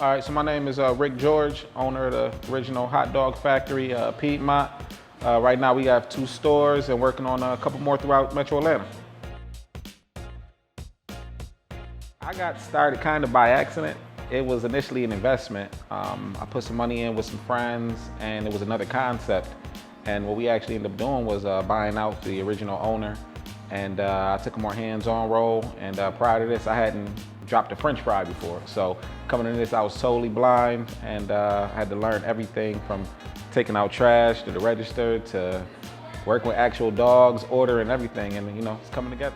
All right, so my name is Rick George, owner of the original Hotdog Factory Piedmont. Right now we have 2 stores and working on a couple more throughout Metro Atlanta. I got started kind of by accident. It was initially an investment. I put some money in with some friends and it was another concept. And what we actually ended up doing was buying out the original owner, and I took a more hands-on role. And prior to this, I hadn't dropped a French fry before. So coming into this, I was totally blind, and I had to learn everything from taking out trash to the register to working with actual dogs, ordering everything, and it's coming together.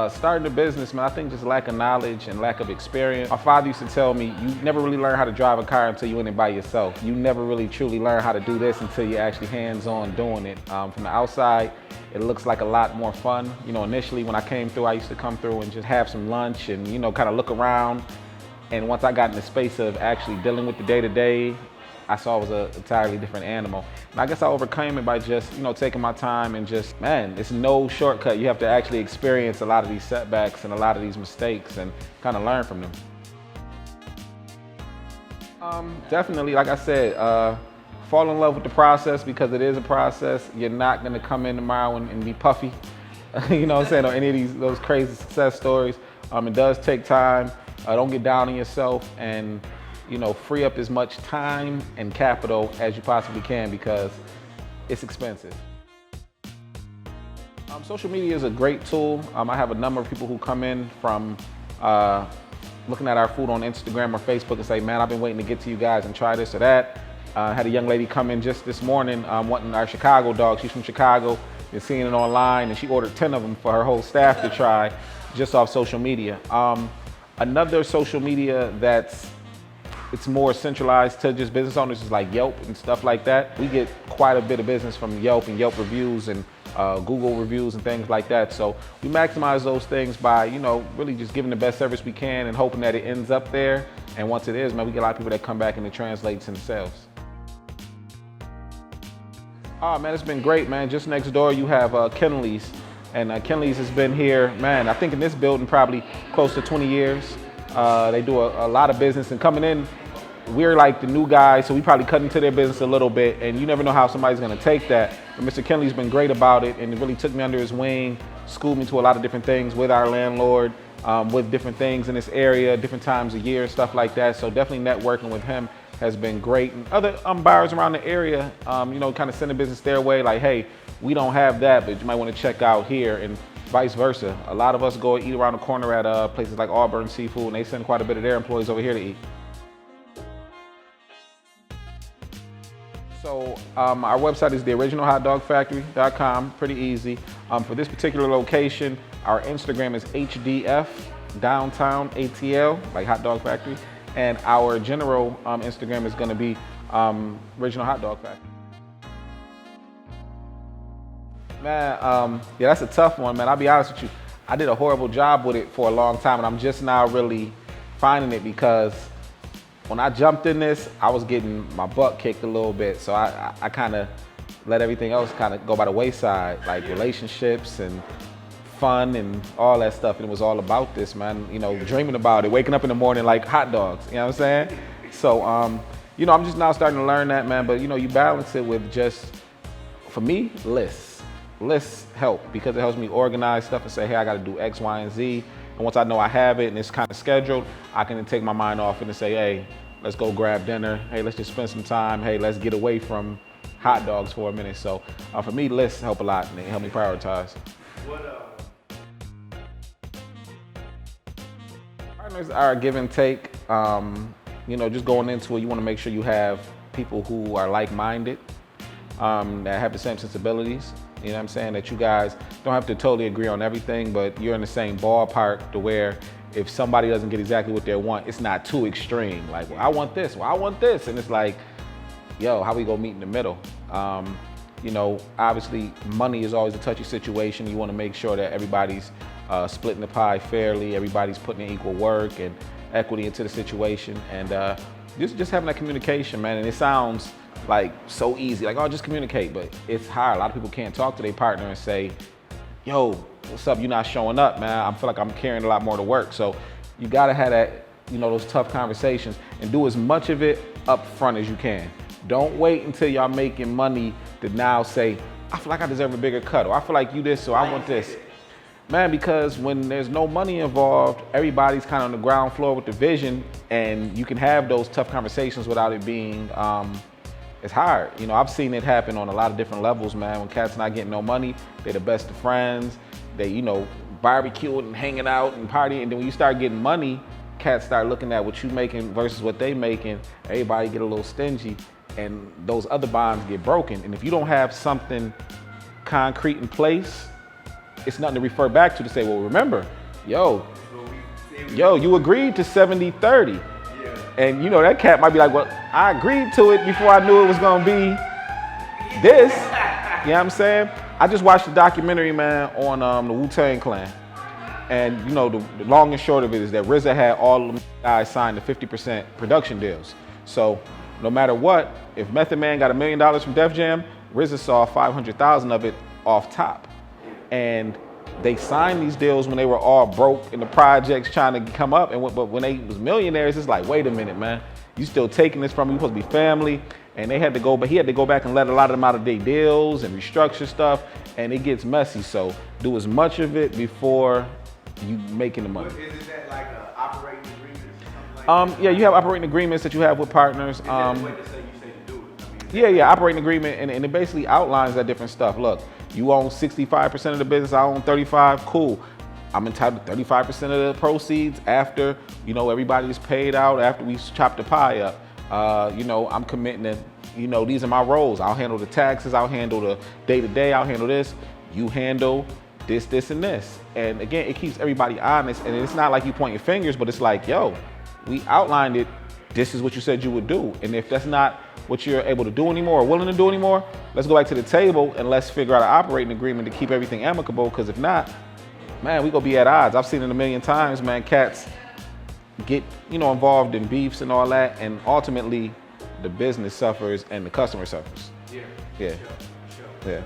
Starting a business, man, I think just lack of knowledge and lack of experience. My father used to tell me, you never really learn how to drive a car until you're in it by yourself. You never really truly learn how to do this until you're actually hands-on doing it. From the outside, it looks like a lot more fun. Initially when I came through, I used to come through and just have some lunch and, kind of look around. And once I got in the space of actually dealing with the day-to-day, I saw it was an entirely different animal. And I guess I overcame it by just, taking my time and just, man, it's no shortcut. You have to actually experience a lot of these setbacks and a lot of these mistakes and kind of learn from them. Definitely, like I said, fall in love with the process, because it is a process. You're not gonna come in tomorrow and be puffy, you know what I'm saying, or any of those crazy success stories. It does take time. Don't get down on yourself, and free up as much time and capital as you possibly can, because it's expensive. Social media is a great tool. I have a number of people who come in from looking at our food on Instagram or Facebook and say, man, I've been waiting to get to you guys and try this or that. I had a young lady come in just this morning wanting our Chicago dog. She's from Chicago, been seeing it online, and she ordered 10 of them for her whole staff to try just off social media. Another social media it's more centralized to just business owners is like Yelp and stuff like that. We get quite a bit of business from Yelp and Yelp reviews and Google reviews and things like that. So we maximize those things by, really just giving the best service we can and hoping that it ends up there. And once it is, man, we get a lot of people that come back and it translates into sales. Oh man, it's been great, man. Just next door you have Kenley's. And Kenley's has been here, man, I think in this building probably close to 20 years. They do a lot of business, and coming in, we're like the new guys, so we probably cut into their business a little bit, and you never know how somebody's gonna take that. But Mr. Kenley's been great about it, and it really took me under his wing, schooled me to a lot of different things with our landlord, with different things in this area, different times of year, stuff like that. So definitely networking with him has been great. And other buyers around the area, kind of send a business their way, like, hey, we don't have that, but you might wanna check out here. And vice versa. A lot of us go eat around the corner at places like Auburn Seafood, and they send quite a bit of their employees over here to eat. So our website is theoriginalhotdogfactory.com, pretty easy. For this particular location, our Instagram is HDF Downtown ATL, like Hot Dog Factory, and our general Instagram is gonna be Original Hot Dog Factory. Man, yeah, that's a tough one, man. I'll be honest with you. I did a horrible job with it for a long time, and I'm just now really finding it, because when I jumped in this, I was getting my butt kicked a little bit. So I kind of let everything else kind of go by the wayside, like relationships and fun and all that stuff. And it was all about this, man, dreaming about it, waking up in the morning like hot dogs, you know what I'm saying? So, I'm just now starting to learn that, man. But, you balance it with just, for me, lists. Lists help, because it helps me organize stuff and say, hey, I got to do X, Y, and Z. And once I know I have it and it's kind of scheduled, I can take my mind off it and say, hey, let's go grab dinner. Hey, let's just spend some time. Hey, let's get away from hot dogs for a minute. So for me, lists help a lot, and they help me prioritize. Partners are give and take. Just going into it, you want to make sure you have people who are like-minded, that have the same sensibilities. You know what I'm saying? That you guys don't have to totally agree on everything, but you're in the same ballpark to where if somebody doesn't get exactly what they want, it's not too extreme. Like, well, I want this, well, I want this. And it's like, yo, how we gonna meet in the middle? Obviously money is always a touchy situation. You wanna make sure that everybody's splitting the pie fairly, everybody's putting in equal work and equity into the situation. And just having that communication, man. And it sounds like so easy, like, oh, just communicate, but it's hard. A lot of people can't talk to their partner and say, yo, what's up? You're not showing up, man. I feel like I'm carrying a lot more to work. So you gotta have that, those tough conversations and do as much of it up front as you can. Don't wait until y'all making money to now say, I feel like I deserve a bigger cut, or I feel like you this, so I want this. Man, because when there's no money involved, everybody's kind of on the ground floor with the vision, and you can have those tough conversations without it being, it's hard. I've seen it happen on a lot of different levels, man. When cats not getting no money, they're the best of friends. They, barbecuing and hanging out and partying. And then when you start getting money, cats start looking at what you making versus what they making. Everybody get a little stingy, and those other bonds get broken. And if you don't have something concrete in place, it's nothing to refer back to say, well, remember, yo, you agreed to 70-30. And that cat might be like, well, I agreed to it before I knew it was gonna be this. You know what I'm saying? I just watched a documentary, man, on the Wu-Tang Clan. And the long and short of it is that RZA had all the guys signed to 50% production deals. So no matter what, if Method Man got $1 million from Def Jam, RZA saw 500,000 of it off top. And they signed these deals when they were all broke in the projects trying to come up. But when they was millionaires, it's like, wait a minute, man. You still taking this from me? You supposed to be family. And he had to go back and let a lot of them out of their deals and restructure stuff. And it gets messy. So do as much of it before you making the money. Isn't that like an operating agreement or something like that? Yeah, you have operating agreements that you have with partners. Is that the way to say you say to do it? Yeah, operating agreement, and it basically outlines that different stuff. Look, you own 65% of the business, I own 35, cool. I'm entitled to 35% of the proceeds after, everybody's paid out, after we chop the pie up. I'm committing to, these are my roles. I'll handle the taxes, I'll handle the day-to-day, I'll handle this. You handle this, and this. And again, it keeps everybody honest, and it's not like you point your fingers, but it's like, yo, we outlined it. This is what you said you would do. And if that's not what you're able to do anymore or willing to do anymore, let's go back to the table and let's figure out an operating agreement to keep everything amicable. Because if not, man, we gonna be at odds. I've seen it a million times, man. Cats get, involved in beefs and all that, and ultimately the business suffers and the customer suffers. Yeah. Yeah.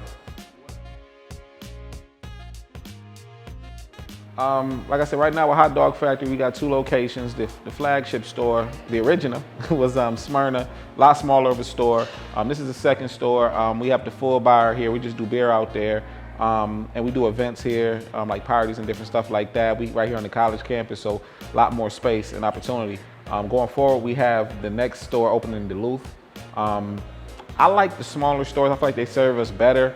Like I said, right now with Hotdog Factory, we got 2 locations. The flagship store, the original, was Smyrna, a lot smaller of a store. This is the second store. We have the full bar here. We just do beer out there. And we do events here, like parties and different stuff like that. We right here on the college campus, so a lot more space and opportunity. Going forward, we have the next store opening in Duluth. I like the smaller stores. I feel like they serve us better.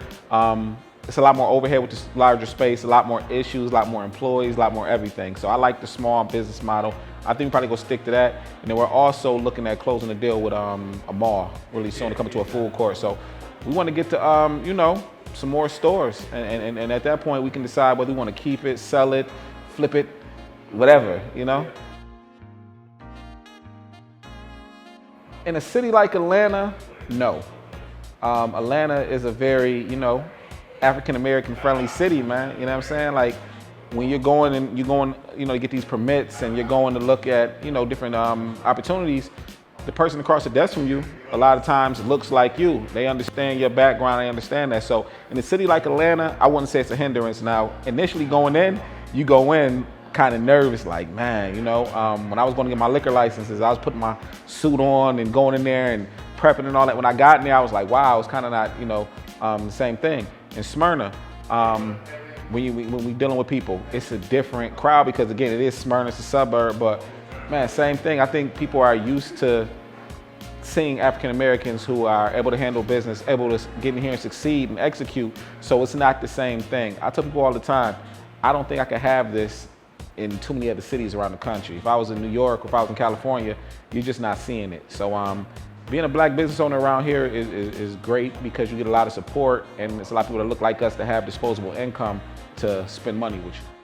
It's a lot more overhead with this larger space, a lot more issues, a lot more employees, a lot more everything. So I like the small business model. I think we probably go stick to that. And then we're also looking at closing a deal with a mall really soon to come to a full court. So we want to get to, some more stores. And at that point, we can decide whether we want to keep it, sell it, flip it, whatever, In a city like Atlanta, no. Atlanta is a very, African-American friendly city, man. You know what I'm saying? Like when you're going, to get these permits and you're going to look at, different opportunities, the person across the desk from you, a lot of times looks like you. They understand your background, they understand that. So in a city like Atlanta, I wouldn't say it's a hindrance. Now, initially going in, you go in kind of nervous, like, man, when I was going to get my liquor licenses, I was putting my suit on and going in there and prepping and all that. When I got in there, I was like, wow, it's kind of not, the same thing. In Smyrna, when we dealing with people, it's a different crowd because again, it is Smyrna, it's a suburb, but man, same thing. I think people are used to seeing African Americans who are able to handle business, able to get in here and succeed and execute. So it's not the same thing. I tell people all the time, I don't think I could have this in too many other cities around the country. If I was in New York or if I was in California, you're just not seeing it. So being a black business owner around here is great because you get a lot of support and it's a lot of people that look like us that have disposable income to spend money with you.